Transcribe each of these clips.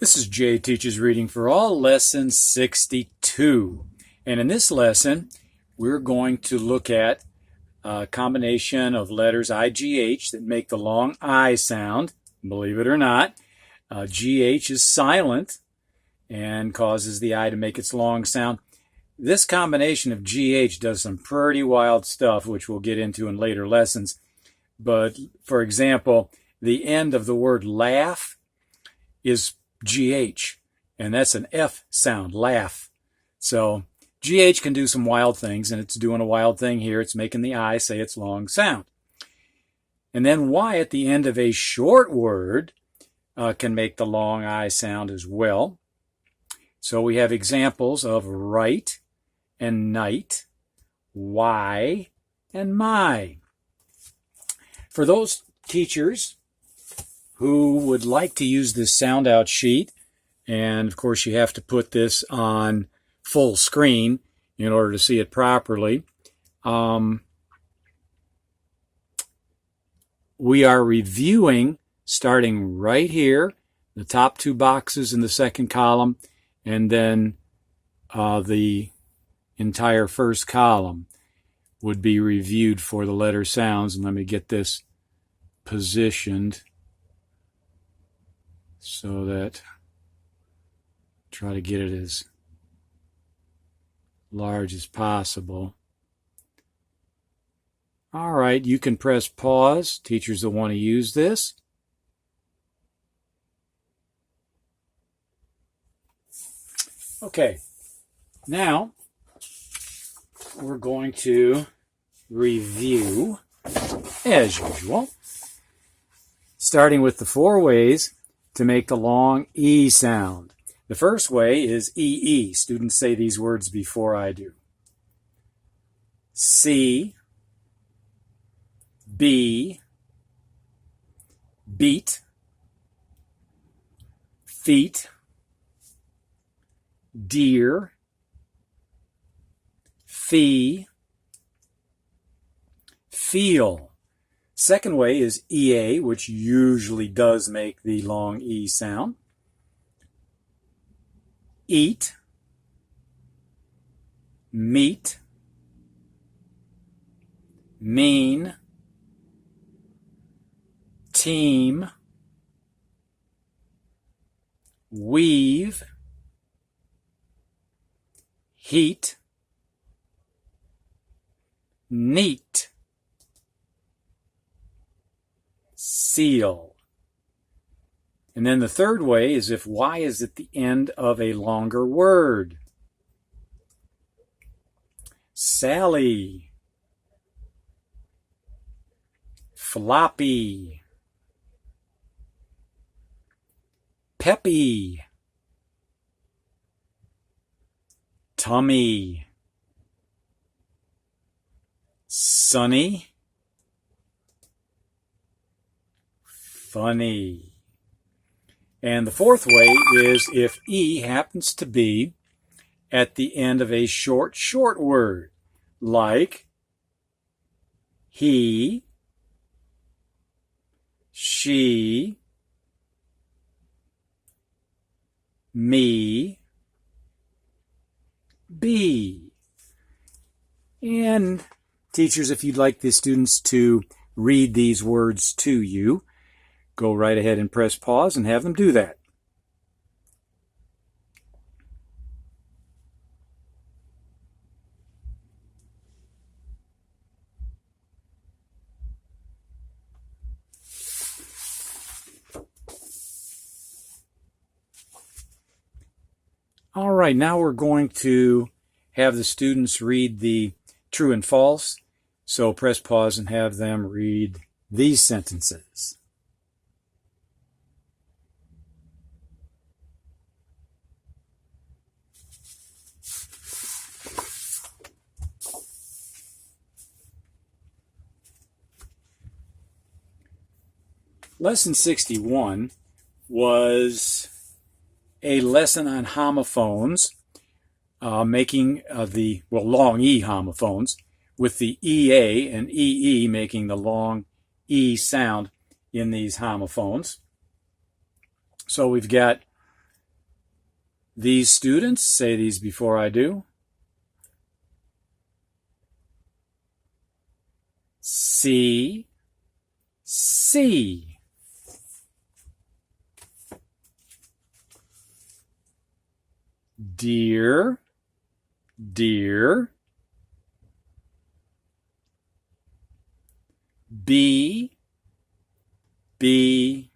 This is Jay Teaches Reading for All, lesson 62. And in this lesson, we're going to look at a combination of letters IGH that make the long I sound. Believe it or not, GH is silent and causes the I to make its long sound. This combination of GH does some pretty wild stuff, which we'll get into in later lessons. But, for example, the end of the word laugh is GH, and that's an F sound, laugh. So GH can do some wild things, and it's doing a wild thing here. It's making the I say its long sound. And then Y at the end of a short word can make the long I sound as well. So we have examples of right and night, why, and my. For those teachers who would like to use this sound out sheet, and of course you have to put this on full screen in order to see it properly. We are reviewing starting right here, the top two boxes in the second column, and then the entire first column would be reviewed for the letter sounds. And let me get this positioned so that try to get it as large as possible. All right, you can press pause, teachers that want to use this. Okay, now we're going to review as usual, starting with the 4 ways to make the long E sound. The first way is EE. Students say these words before I do. C, B, beat, feet, deer, fee, feel. Second way is EA, which usually does make the long E sound. Eat, meet, mean, team, weave, heat, neat, seal. And then the third way is if Y is at the end of a longer word. Sally, floppy, peppy, tummy, sunny, funny. And the fourth way is if E happens to be at the end of a short word, like he, she, me, be. And teachers, if you'd like the students to read these words to you, go right ahead and press pause and have them do that. All right, now we're going to have the students read the true and false. So press pause and have them read these sentences. Lesson 61 was a lesson on homophones, making the long E homophones, with the EA and EE making the long E sound in these homophones. So we've got These students, say these before I do. C, C. Dear, dear. B, B,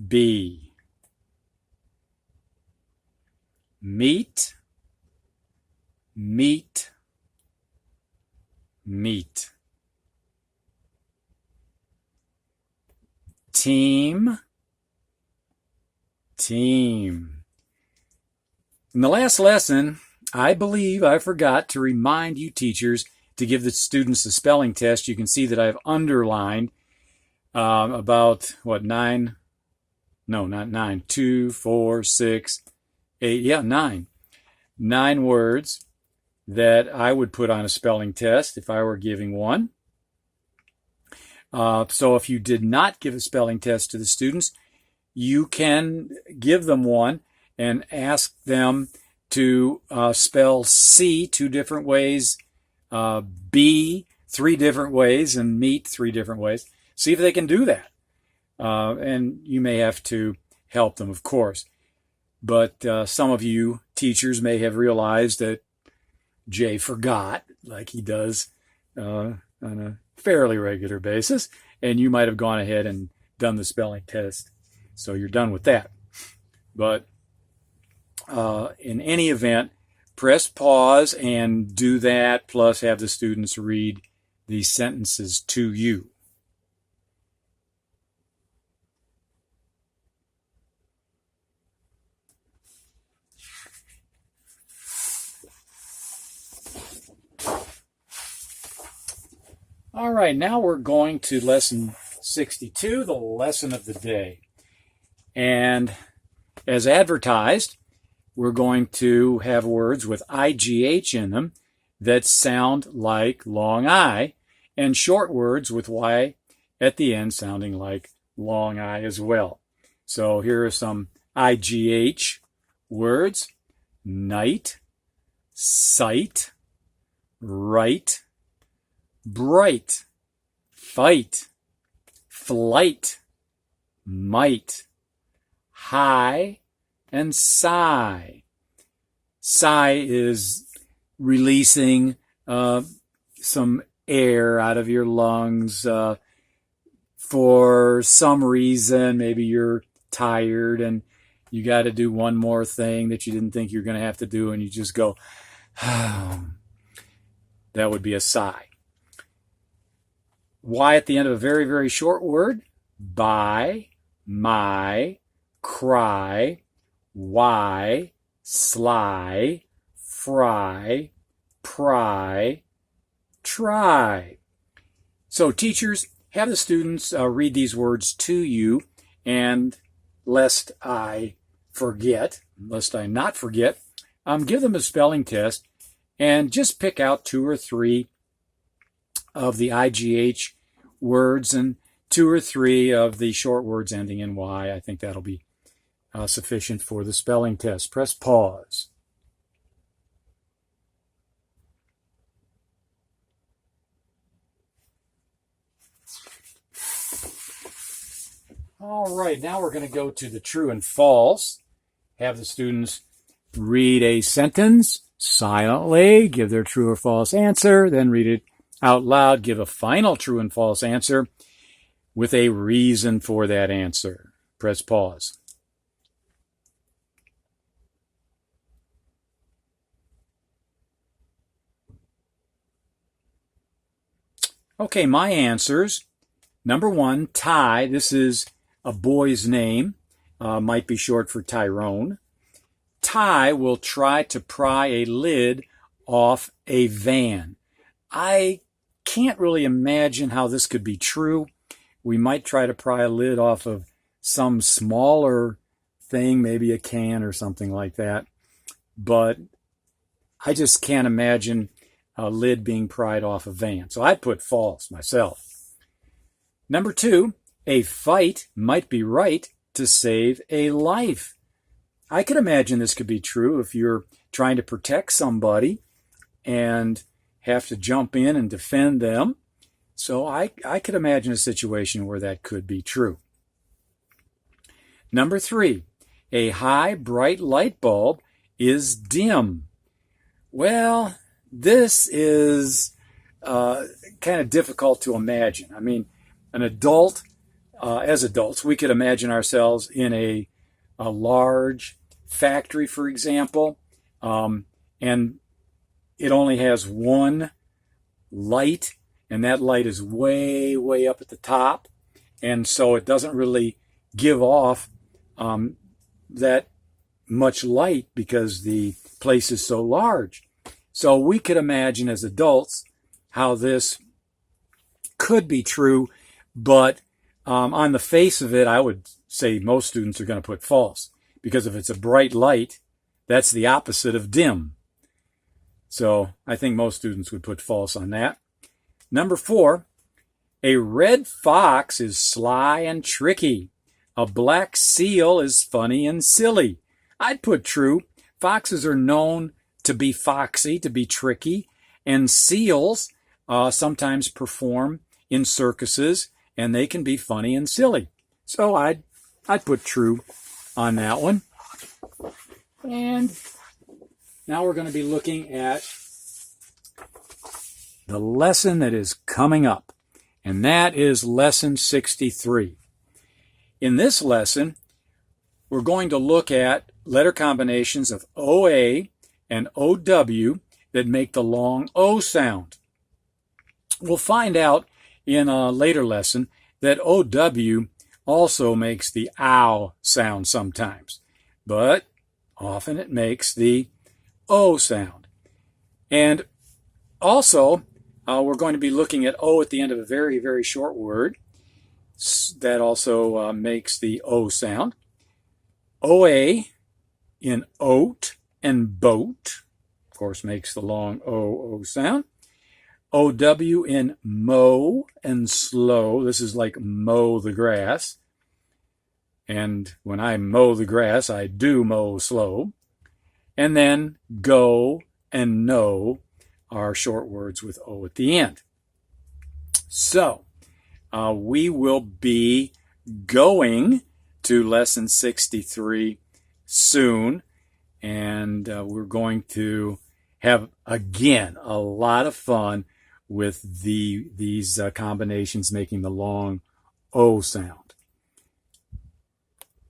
B. Meet, meet, meet. Team, team. In the last lesson, I believe I forgot to remind you teachers to give the students a spelling test. You can see that I've underlined about, what, 9? No, not 9. 2, 4, 6, 8. Yeah, 9. 9 words that I would put on a spelling test if I were giving one. So if you did not give a spelling test to the students, you can give them one and ask them to spell C 2 different ways, B 3 different ways, and meet 3 different ways. See if they can do that. And you may have to help them, of course. But some of you teachers may have realized that Jay forgot, like he does on a fairly regular basis, and you might have gone ahead and done the spelling test. So you're done with that. But in any event, press pause and do that, plus have the students read these sentences to you. All right, now we're going to lesson 62, the lesson of the day. And as advertised, we're going to have words with IGH in them that sound like long I, and short words with Y at the end sounding like long I as well. So here are some IGH words: night, sight, right, bright, fight, flight, might, high, and sigh. Sigh is releasing some air out of your lungs for some reason. Maybe you're tired and you got to do one more thing that you didn't think you're going to have to do, and you just go, that would be a sigh. Y at the end of a very, very short word: by, my, cry, why, sly, fry, pry, try. So teachers, have the students read these words to you, and lest I not forget, give them a spelling test and just pick out 2 or 3 of the IGH words and 2 or 3 of the short words ending in Y. I think that'll be sufficient for the spelling test. Press pause. All right, now we're going to go to the true and false. Have the students read a sentence silently, give their true or false answer, then read it out loud, give a final true and false answer with a reason for that answer. Press pause. Okay, my answers. Number 1, Ty. This is a boy's name. Might be short for Tyrone. Ty will try to pry a lid off a van. I can't really imagine how this could be true. We might try to pry a lid off of some smaller thing, maybe a can or something like that. But I just can't imagine a lid being pried off a van. So I'd put false myself. Number 2, a fight might be right to save a life. I could imagine this could be true if you're trying to protect somebody and have to jump in and defend them. So I could imagine a situation where that could be true. Number 3, a high bright light bulb is dim. Well, this is kind of difficult to imagine. I mean, an adult, as adults, we could imagine ourselves in a large factory, for example, and it only has one light, and that light is way, way up at the top, and so it doesn't really give off that much light because the place is so large. So we could imagine as adults how this could be true, but on the face of it, I would say most students are going to put false, because if it's a bright light, that's the opposite of dim. So I think most students would put false on that. Number 4, a red fox is sly and tricky. A black seal is funny and silly. I'd put true. Foxes are known to be foxy, to be tricky, and seals sometimes perform in circuses, and they can be funny and silly. So I'd put true on that one. And now we're going to be looking at the lesson that is coming up, and that is lesson 63. In this lesson, we're going to look at letter combinations of OA and OW that make the long O sound. We'll find out in a later lesson that OW also makes the ow sound sometimes, but often it makes the O sound. And also, we're going to be looking at O at the end of a very, very short word that also makes the O sound. OA in oat and boat, of course, makes the long O sound. OW in mow and slow. This is like mow the grass. And when I mow the grass, I do mow slow. And then go and no are short words with O at the end. So, we will be going to lesson 63 soon, and we're going to have, again, a lot of fun with these combinations making the long O sound.